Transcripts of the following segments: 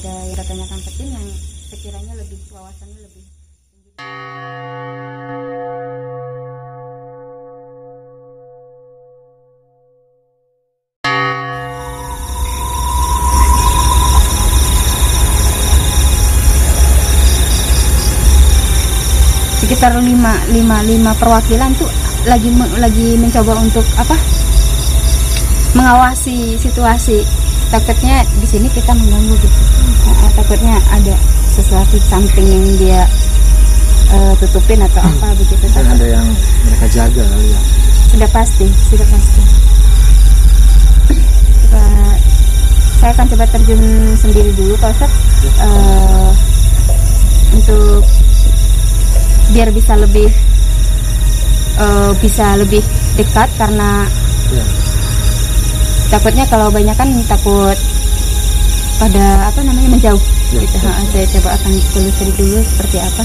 ada yang tanyakan ke tim yang sekiranya lebih wawasannya lebih tinggi. Sekitar lima perwakilan tuh lagi mencoba untuk mengawasi situasi. Takutnya di sini kita mengganggu gitu. Takutnya ada sesuatu samping yang dia tutupin atau apa begitu. Dan ada yang mereka jaga kali ya. Sudah pasti. Saya akan coba terjun sendiri dulu Pak Ustadz, untuk biar bisa lebih dekat, karena takutnya kalau banyak kan takut pada menjauh gitu. Saya coba akan telusuri dulu seperti apa.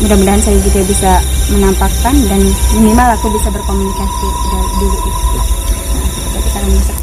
Mudah-mudahan saya juga bisa menampakkan dan minimal aku bisa berkomunikasi dulu itu. Coba kita akan masuk.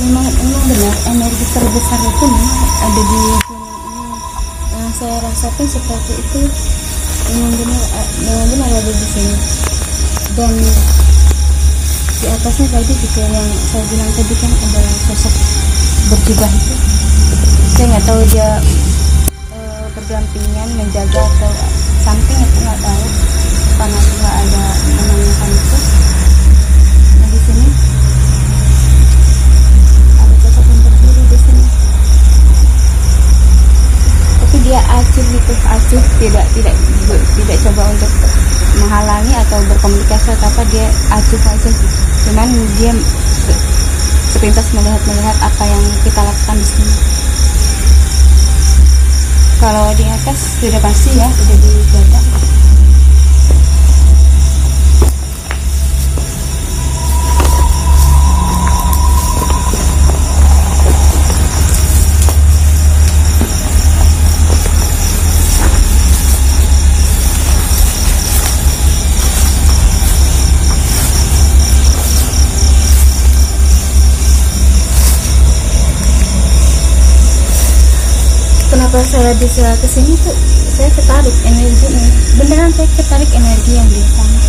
Memang benar, energi terbesar itu memang ada di gunung ini. Yang saya rasakan seperti itu memang benar ada di sini. Dan di atasnya tadi juga yang saya bilang tadi kan ada sosok berjubah itu. Saya nggak tahu dia berdampingan menjaga atau samping, itu nggak tahu. Karena nggak ada menanyakan itu. Nah di sini dia acuh tidak coba untuk menghalangi atau berkomunikasi atau apa, dia acuh aja gitu. Cuman dia sepintas melihat apa yang kita lakukan di sini. Kalau di atas sudah pasti ya, sudah dijaga. Kenapa saya bisa kesini tuh, saya ketarik energinya, beneran saya ketarik energi yang di sana.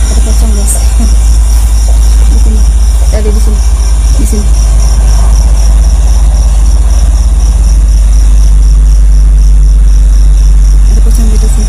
Ada pocong guys. Di sini, ada di sini. Ada pocong di sini.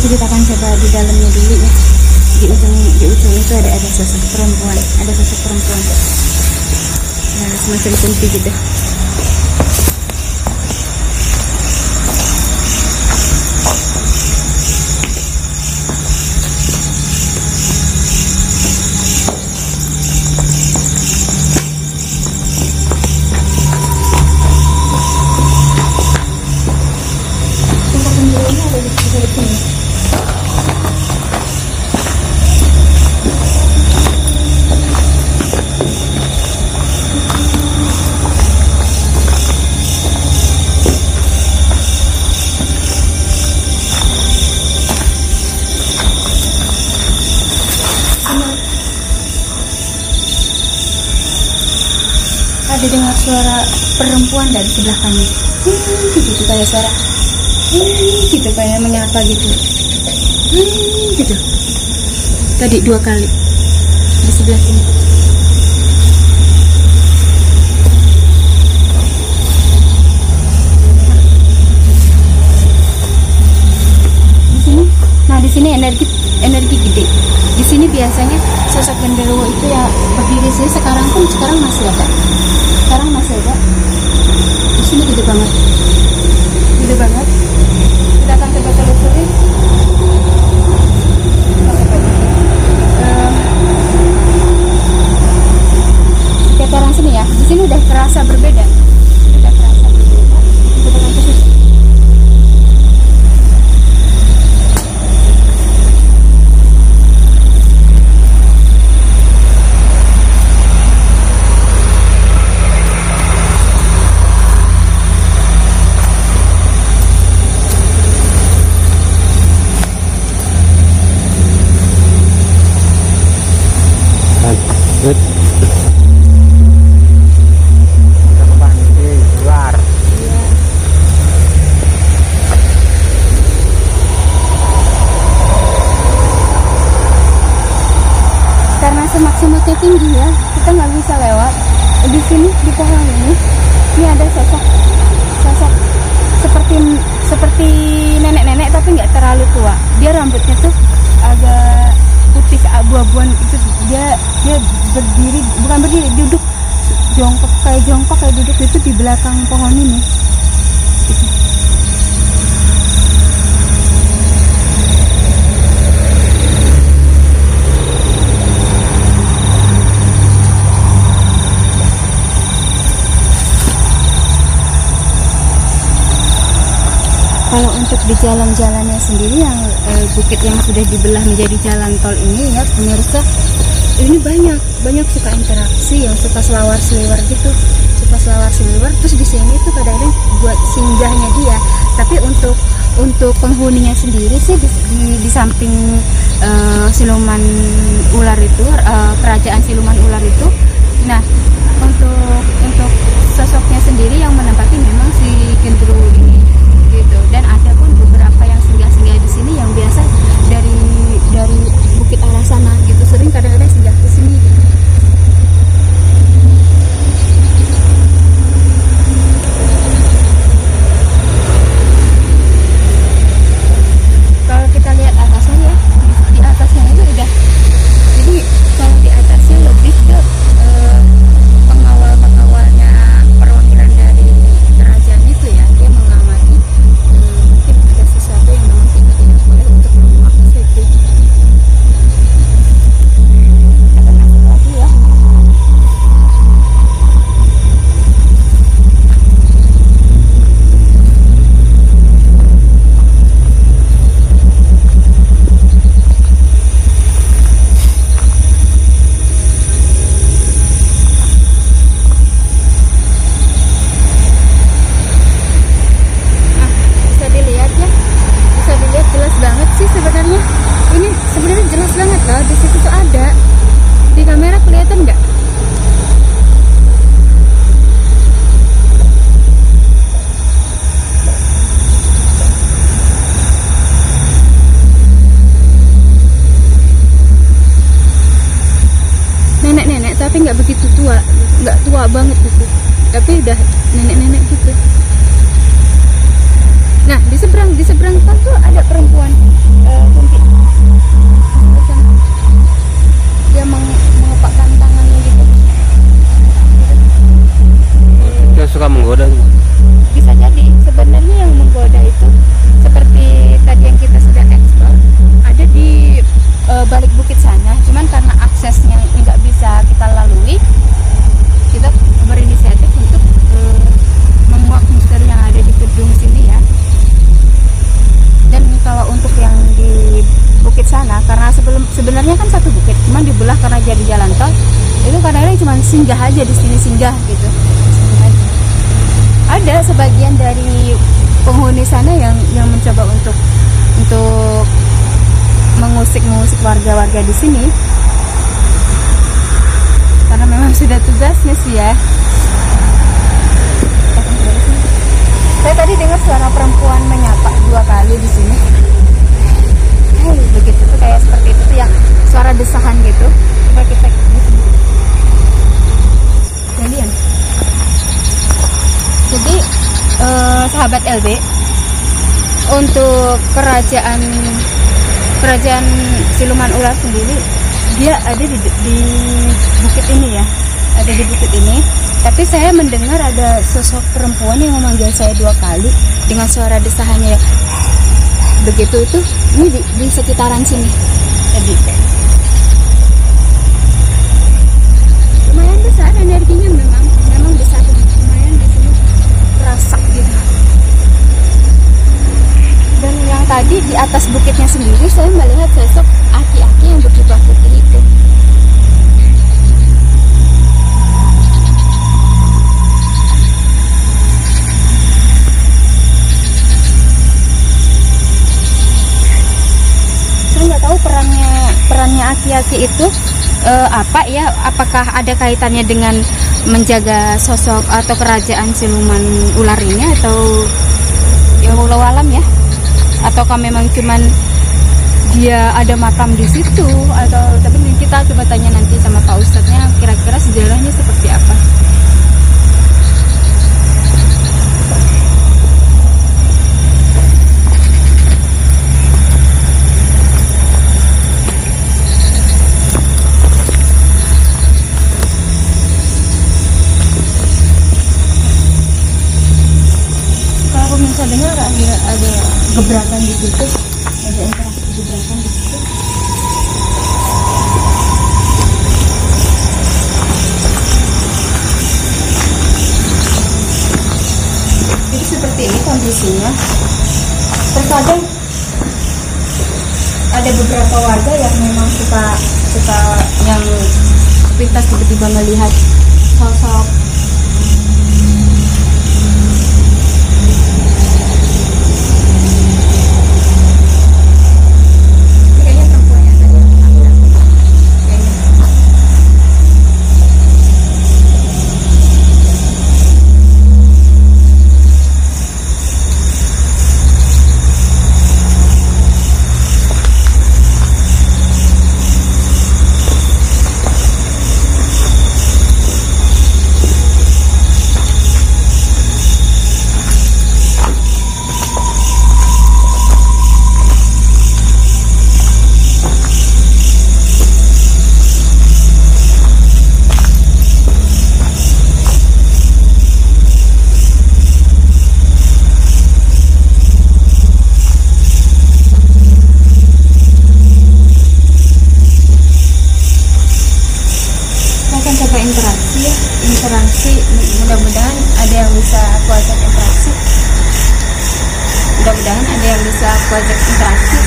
kita akan coba di dalamnya dulu ya. Di ujung itu ada sosok perempuan, nah semacam kunti gitu. Ada dengar suara perempuan dari sebelah kami, gitu kayak suara gitu, kayak menyapa gitu, gitu. Tadi 2 kali di sebelah sini. Di sini, nah di sini energi gede. Di sini biasanya sosok genderuwo itu ya berdiri sini. Sekarang masih ada. Di sini gede banget. Kita akan coba telusuri. Setiap orang sini ya. Di sini udah terasa berbeda. Kita akan ke situ. Semaksimalnya tinggi ya, kita nggak bisa lewat. Di sini di pohon ini ada sosok seperti nenek-nenek tapi nggak terlalu tua. Dia rambutnya tuh agak putih abu-abuan itu. Dia duduk jongkok kayak duduk itu di belakang pohon ini. Kalau untuk di jalan-jalannya sendiri yang bukit yang sudah dibelah menjadi jalan tol ini ya pemirsa, ini banyak suka interaksi, yang suka selawar-seliwar gitu, terus di sini tuh kadang-kadang buat singgahnya dia. Tapi untuk penghuninya sendiri sih di samping siluman ular itu, kerajaan siluman ular itu, nah untuk sosoknya sendiri yang menempati memang si genderuwo ini gitu. Dan ada pun beberapa yang singgah-singgah di sini yang biasa dari bukit arah sana gitu, sering kadang-kadang singgah ke sini gitu. Kalau kita lihat atasnya ya, di atasnya itu udah, jadi kalau di atasnya lebih ke pengawalnya perwakilan dari kerajaan itu ya, dia mengamati mungkin ada sesuatu yang memang kita tidak boleh untuk membuat ke situ. Kita masuk lagi ya. Jelas banget sih sebenarnya. Ini sebenarnya jelas banget loh, di situ tuh ada. Di kamera kelihatan nggak? Nenek-nenek tapi nggak begitu tua, nggak tua banget gitu, tapi udah nenek-nenek gitu. Nah di seberang kan tuh ada perempuan bisa jadi sebenarnya yang menggoda itu seperti tadi yang kita sudah eksplor ada di balik bukit sana, cuman karena aksesnya nggak bisa kita lalui, kita berinisiatif untuk menguak misteri yang ada di gedung sini ya. Dan kalau untuk yang di bukit sana, karena sebenarnya kan satu bukit, cuman dibelah karena jadi jalan tol, itu kadang-kadang cuma singgah aja di sini, singgah gitu. Ada sebagian dari penghuni sana yang mencoba untuk mengusik warga-warga di sini, karena memang sudah tugasnya sih ya. Saya tadi dengar suara perempuan menyapa 2 kali di sini. Begitu tuh, kayak seperti itu tuh, yang suara desahan gitu. Coba kita kalian. Jadi sahabat LB, untuk kerajaan siluman ular sendiri, dia ada di bukit ini ya, ada di bukit ini. Tapi saya mendengar ada sosok perempuan yang memanggil saya 2 kali dengan suara desahannya ya. Begitu itu, ini di sekitaran sini tadi. Lumayan besar energinya, memang besar, lumayan di sini terasa gitu. Dan yang tadi di atas bukitnya sendiri saya melihat sosok aki-aki yang berjubah putih itu. Saya nggak tahu perannya aki-aki itu apa ya, apakah ada kaitannya dengan menjaga sosok atau kerajaan siluman ular ini, atau ya wallahu alam ya, ataukah memang cuman dia ada makam di situ, atau tapi kita coba tanya nanti sama Pak Ustadznya kira-kira sejarahnya seperti apa. Saya dengar ada gebrakan di situ, ada interaksi gebrakan di situ. Jadi seperti ini kondisinya. Terkadang ada beberapa warga yang memang suka yang sepintas tiba-tiba melihat sosok interaksi, mudah-mudahan ada yang bisa aku ajak interaksi,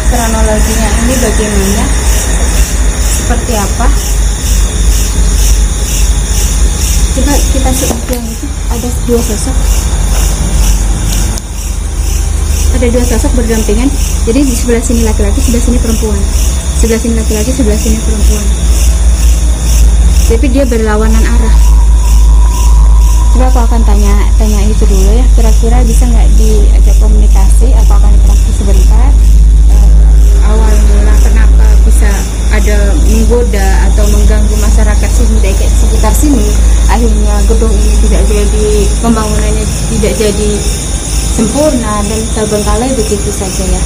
kronologinya ini bagaimana, seperti apa. Coba kita lihat yang itu, ada 2 sosok berdampingan. Jadi di sebelah sini laki-laki, sebelah sini perempuan, sebelah sini laki-laki, sebelah sini perempuan. Tapi dia berlawanan arah. Coba aku akan tanya itu dulu ya, kira-kira bisa nggak diajak komunikasi. Aku akan interaksi sebentar. Awal mula kenapa bisa ada menggoda atau mengganggu masyarakat sini, sekitar sini, akhirnya gedung ini tidak jadi, pembangunannya tidak jadi sempurna dan terbengkalai begitu saja ya.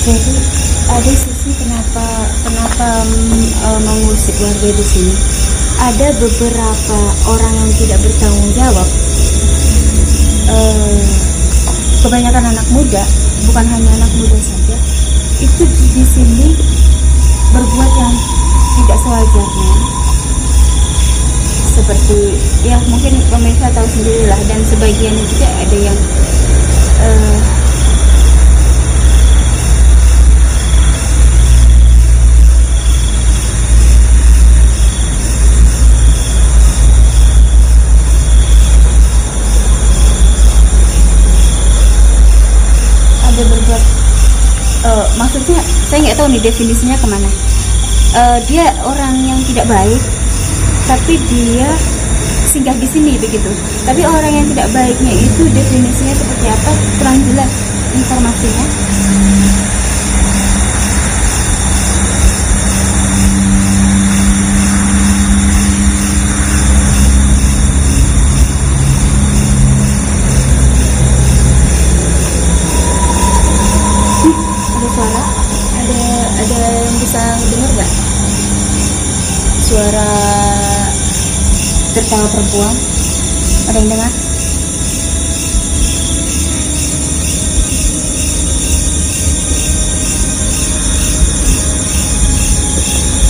Jadi ada sisi kenapa mengusik warga di sini. Ada beberapa orang yang tidak bertanggung jawab. Kebanyakan anak muda, bukan hanya anak muda saja, itu di sini berbuat yang tidak sewajarnya. Seperti ya mungkin pemirsa tahu sendirilah, dan sebagian juga ada yang berbuat maksudnya saya nggak tahu nih definisinya kemana. Dia orang yang tidak baik tapi dia singgah di sini begitu, tapi orang yang tidak baiknya itu definisinya seperti apa kurang jelas informasinya. Ada yang bisa dengar nggak suara tertawa perempuan? Ada yang dengar?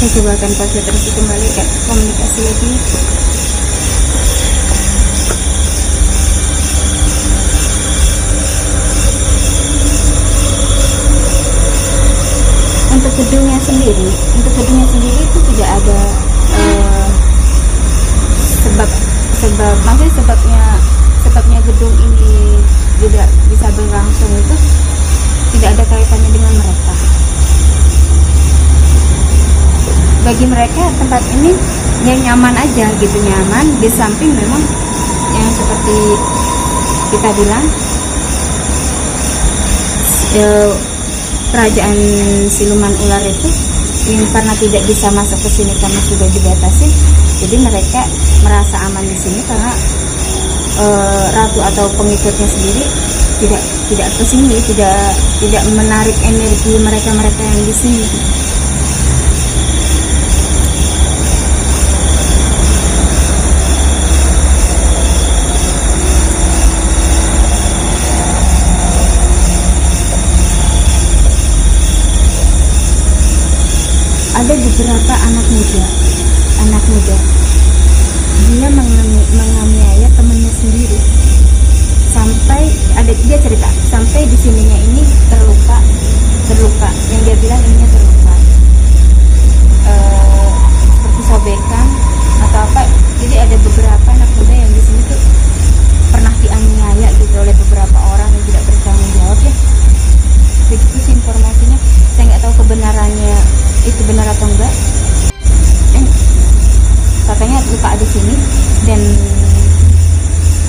Saya coba akan pakai terus kembali ke komunikasi lagi. Untuk gedungnya sendiri itu tidak ada sebab maksudnya sebabnya gedung ini tidak bisa berlangsung itu tidak ada kaitannya dengan mereka. Bagi mereka tempat ini ya nyaman aja gitu, nyaman. Di samping memang yang seperti kita bilang kerajaan siluman ular itu yang karena tidak bisa masuk ke sini karena sudah dibatasi, jadi mereka merasa aman di sini karena ratu atau pengikutnya sendiri tidak ke sini, tidak menarik energi mereka yang di sini. Ada beberapa anak muda dia menganiaya temannya sendiri, sampai dia cerita sampai di sininya ini terluka yang dia bilang ininya terluka, seperti sobekan atau apa. Jadi ada beberapa anak muda yang di sini tuh pernah dianiaya gitu oleh beberapa orang yang tidak bertanggung jawab ya. Begitu sih informasinya, saya nggak tahu kebenarannya itu benar atau enggak. Katanya luka di sini, dan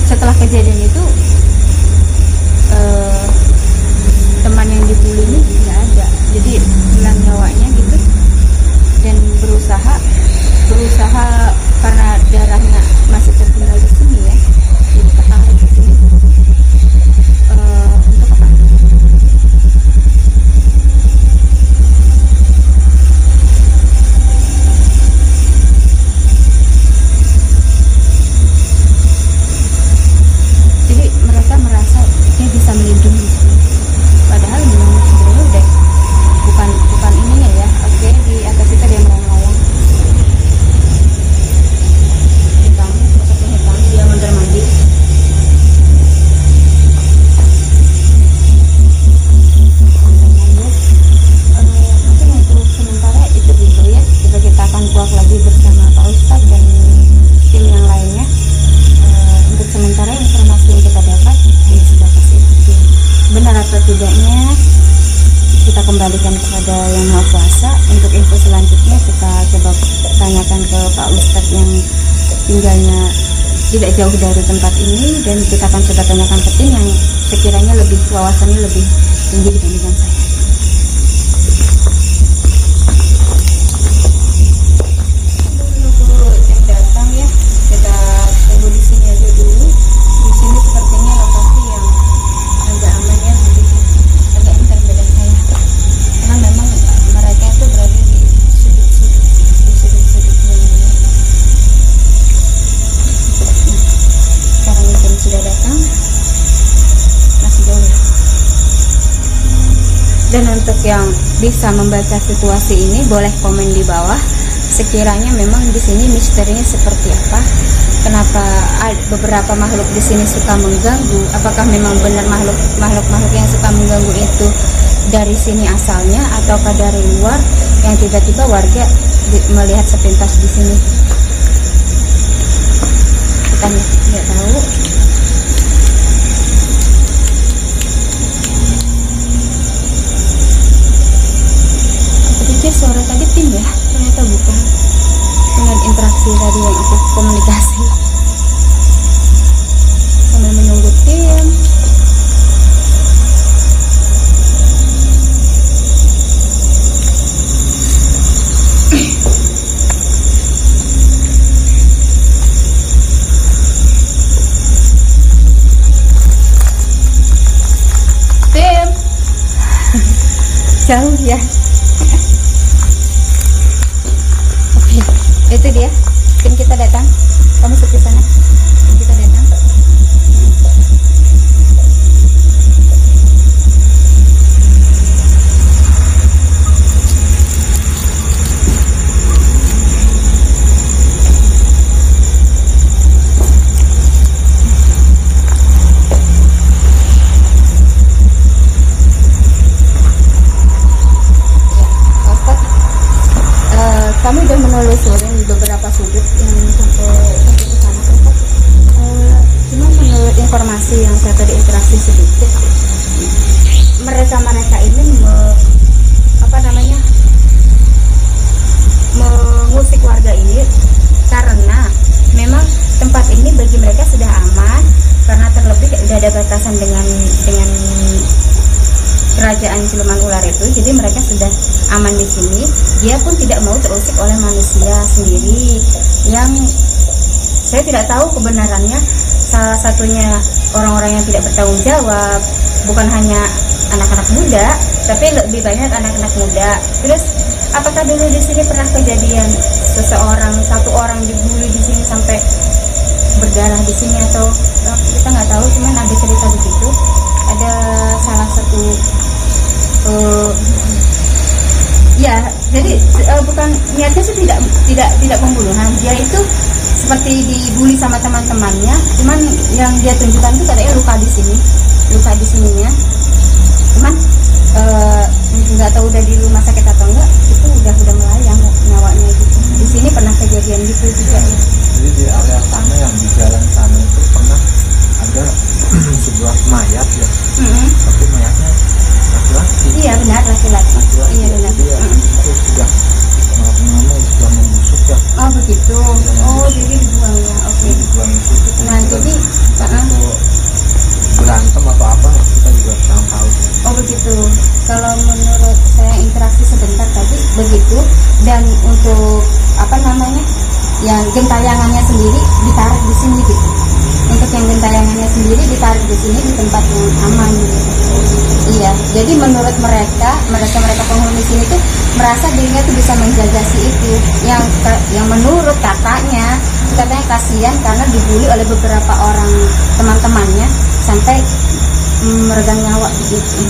setelah kejadian itu teman yang dibully ini nggak ada, jadi hilang nyawanya gitu, dan berusaha karena darahnya masih tertinggal di sini ya, jadi ketarik ke sini untuk apa? Bisa melindungi, padahal memang sebenarnya udah bukan ininya ya. Oke, di atas itu ada yang melayang hitam, seperti hitam, dia mondar mandir. Mungkin untuk sementara itu dulu ya, kita akan kuak lagi bersama Pak Ustadz dan tim yang lainnya. Untuk sementara informasi yang kita dapat hanya sebatas benar atau tidaknya kita kembalikan kepada Yang Maha Kuasa. Untuk info selanjutnya kita coba tanyakan ke Pak Ustadz yang tinggalnya tidak jauh dari tempat ini, dan kita akan coba tanyakan ke tim yang sekiranya lebih wawasannya lebih tinggi dibandingkan saya. Tunggu yang datang ya, kita tunggu di sini aja dulu. Di sini sepertinya lokasi yang agak aman ya, agak bentar beda saya. bisa membaca situasi ini boleh komen di bawah. Sekiranya memang di sini misterinya seperti apa? Kenapa beberapa makhluk di sini suka mengganggu? Apakah memang benar makhluk yang suka mengganggu itu dari sini asalnya, ataukah dari luar yang tiba-tiba warga melihat sepintas di sini? Kita nggak tahu. Aku pikir suara tadi tim ya, ternyata bukan. Dengan interaksi tadi yang aku komunikasi sambil menunggu tim. Tim jauh ya. Oke, itu dia tim kita datang. Kamu ke sana, tim kita datang. Kami sudah menelusuri beberapa sudut yang sampai ke sana, Ustaz. Cuma menurut informasi yang saya tadi interaksi sedikit, mereka ini mengusik warga ini karena memang tempat ini bagi mereka sudah aman, karena terlebih tidak ada batasan dengan kerajaan siluman ular itu, jadi mereka sudah aman di sini. Dia pun tidak mau terusik oleh manusia sendiri, yang saya tidak tahu kebenarannya. Salah satunya orang-orang yang tidak bertanggung jawab, bukan hanya anak-anak muda, tapi lebih banyak anak-anak muda. Terus apakah dulu di sini pernah kejadian satu orang dibully di sini sampai berdarah di sini, atau kita nggak tahu, cuman ada cerita begitu. Ada salah satu ya, jadi bukan niatnya sih tidak pembunuhan. Dia itu seperti dibully sama teman-temannya, cuman yang dia tunjukkan itu katanya luka di sininya. Cuman nggak tahu udah di rumah sakit atau enggak, itu udah melayang nyawanya gitu. Di sini pernah kejadian gitu juga. Jadi di area sana, yang di jalan sana itu pernah ada sebuah mayat ya. Tapi mayatnya laki-laki. Iya benar, laki-laki. Iya benar. Itu sudah sudah membusuk ya. Oh begitu. Oh jadi dibuang ya. Oke. Dibuang itu. Nah jadi itu berantem atau apa, kita juga kurang tahu. Oh begitu. Kalau menurut saya interaksi sebentar tadi begitu, dan untuk yang gentayangannya sendiri ditarik di sini gitu. Untuk yang gentayangannya sendiri ditarik di sini di tempat yang aman gitu. Iya, jadi menurut mereka penghuni sini tuh merasa dirinya tuh bisa menjaga si itu. Yang menurut katanya kasihan karena dibully oleh beberapa orang teman-temannya sampai meregang nyawa gitu.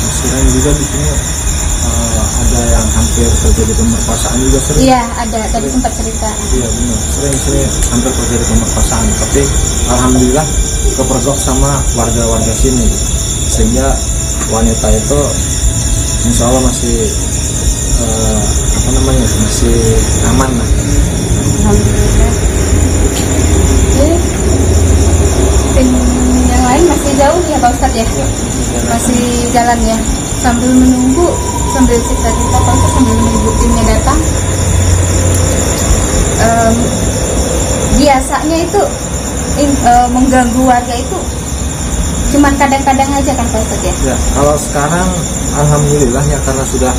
Selain juga di sini ada yang hampir terjadi pemerkosaan juga sering. Iya, ada. Tadi sempat cerita. Iya benar, sering hampir terjadi pemerkosaan. Tapi alhamdulillah kepergok sama warga-warga sini, sehingga wanita itu insya Allah masih masih aman lah. Alhamdulillah. Oke. Tim yang lain masih jauh ya Pak Ustadz ya? Masih jalan ya. Sambil menunggu, sambil cerita-cerita Pak Ustadz, sambil menunggu timnya datang. Biasanya itu mengganggu warga itu cuman kadang-kadang aja kan Pak Ustadz ya? Ya, kalau sekarang alhamdulillah ya, karena sudah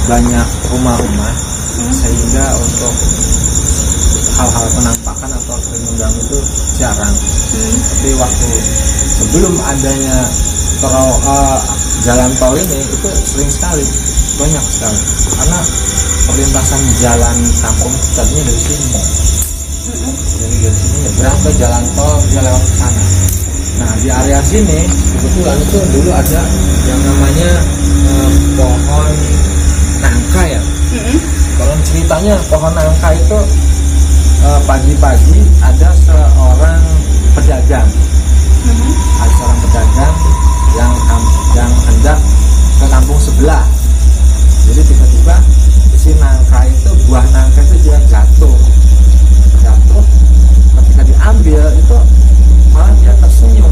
banyak rumah-rumah, sehingga untuk hal-hal penampakan atau sering mengganggu itu jarang. Tapi waktu sebelum adanya jalan tol ini itu sering sekali, banyak sekali, karena perlintasan jalan kampung tadinya dari sini. Jadi dari sini berapa jalan tol dia lewat ke sana. Nah di area sini kebetulan itu dulu ada yang namanya pohon nangka ya. Kalau ceritanya pohon nangka itu pagi-pagi ada seorang pedagang, yang hendak ke kampung sebelah. Jadi tiba-tiba si nangka itu, buah nangka itu dia jatuh. Ketika diambil itu malah dia tersenyum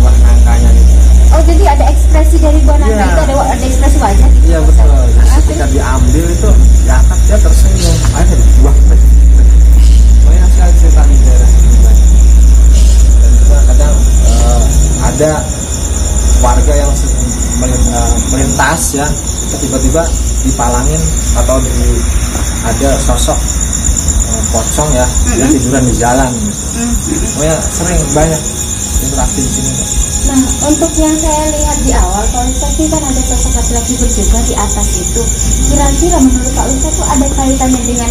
buah nangkanya itu. Oh, jadi ada ekspresi dari buah nangka itu, ada ekspresi wajah gitu. Iya betul. Ketika diambil itu diangkat dia tersenyum. Ada buah. Banyak sekali cerita di daerah sini. Dan juga kadang ada warga yang melintas ya, tiba-tiba dipalangin atau ada sosok pocong ya, dia tiduran di jalan gitu. Pokoknya sering banyak interaksi di sini. Nah, untuk yang saya lihat di awal, Pak Ustadz ini kan ada sosok laki-laki berjaga di atas itu. Kira-kira menurut Pak Ustadz itu ada kaitannya dengan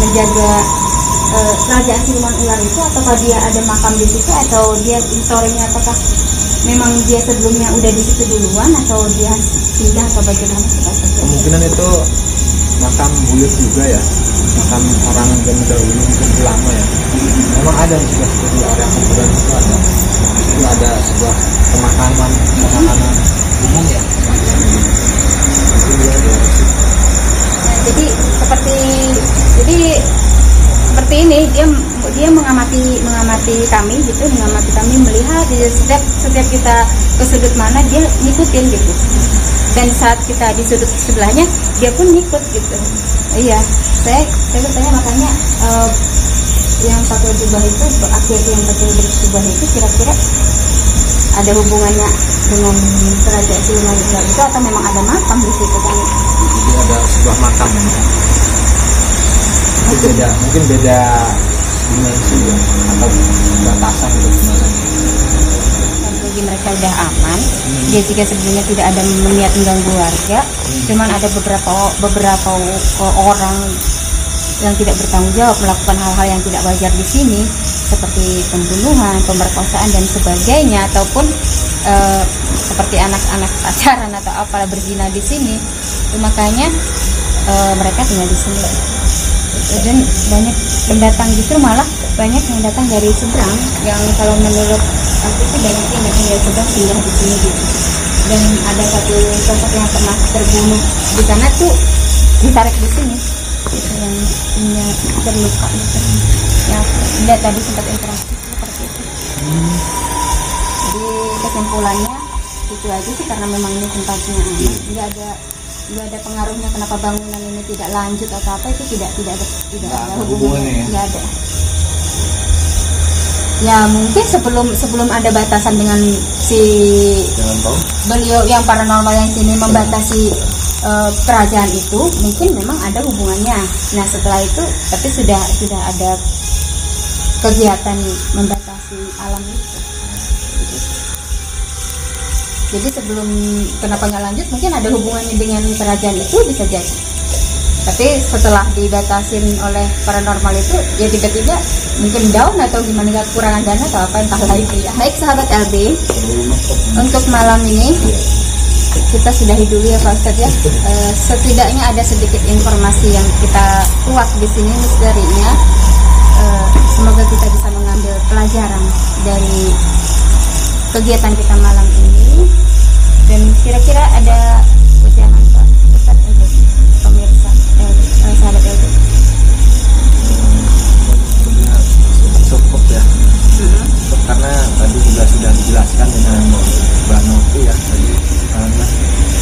menjaga kerajaan siluman ular itu, ataukah dia ada makam di situ, atau dia historinya apakah memang dia sebelumnya udah di situ duluan, atau dia pindah atau bagaimana? Kemungkinan itu makam buyut juga ya, makam orang zaman dahulu, mungkin ulama ya. Memang ada juga di area kuburan itu ada sebuah pemakaman umum ya. Jadi seperti ini, dia mengamati kami gitu, melihat setiap kita ke sudut mana dia ngikutin gitu. Dan saat kita di sudut sebelahnya dia pun ngikut gitu. Iya, saya bertanya makanya yang pakai jubah itu, aki-aki yang pakai jubah itu kira-kira ada hubungannya dengan kerajaan siluman ular itu, atau memang ada makam di situ kan? Jadi ada sebuah makam. Mungkin beda dimensi ya, atau batasan gitu gimana. Bagi mereka udah aman, dia juga sebenarnya tidak ada niat mengganggu warga, cuman ada beberapa orang yang tidak bertanggung jawab melakukan hal-hal yang tidak wajar di sini, seperti pembunuhan, pemerkosaan dan sebagainya, ataupun seperti anak-anak pacaran atau apalah berzina di sini. Makanya mereka tinggal di sini. Dan banyak pendatang, justru malah banyak yang datang dari seberang, yang kalau menurut aku sih banyak yang datang dari seberang tinggal di sini gitu. Dan ada satu sosok yang pernah terbunuh di sana tuh ditarik di sini gitu, yang punya terluka gitu. Ya tidak, tadi sempat interaksi seperti itu. Jadi kesimpulannya itu aja sih, karena memang ini tempatnya nggak ada pengaruhnya kenapa bangunan ini tidak lanjut atau apa, itu tidak ada hubungannya, nggak ada. Ya mungkin sebelum ada batasan dengan si beliau yang paranormal yang sini membatasi kerajaan itu, mungkin memang ada hubungannya. Nah setelah itu tapi sudah ada kegiatan membatasi alam itu. Jadi sebelum kenapa nggak lanjut, mungkin ada hubungannya dengan kerajaan itu, bisa jadi. Tapi setelah dibatasin oleh paranormal itu, ya tiba-tiba mungkin down atau gimana, nggak kekurangan dana atau apa, entahlah itu ya. Baik sahabat LB, untuk malam ini kita sudahi dulu ya Pak Ustadz ya. Setidaknya ada sedikit informasi yang kita kuak di sini misterinya. Semoga kita bisa mengambil pelajaran dari kegiatan kita malam ini. Dan kira-kira ada ujangan Pak Ustadz untuk pemirsa sahabat LB? Cukup ya. Cukup karena tadi juga sudah dijelaskan dengan Mbak Novi ya, tadi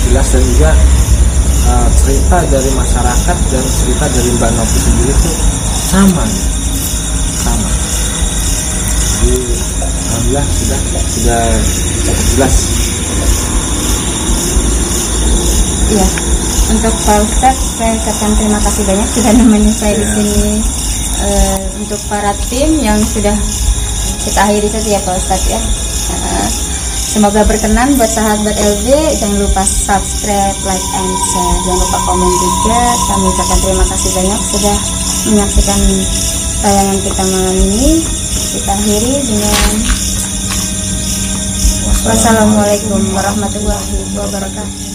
jelas, dan juga cerita dari masyarakat dan cerita dari Mbak Novi sendiri itu sama. Jadi alhamdulillah sudah cukup jelas. Iya, untuk Pak Ustadz saya ucapkan terima kasih banyak sudah nemenin saya di sini. Untuk para tim yang sudah kita akhiri saja ya Pak Ustadz ya. Semoga berkenan buat sahabat LB. Jangan lupa subscribe, like, and share. Jangan lupa komen juga. Kami ucapkan terima kasih banyak sudah menyaksikan tayangan kita malam ini. Kita akhiri dengan Wassalamualaikum warahmatullahi wabarakatuh.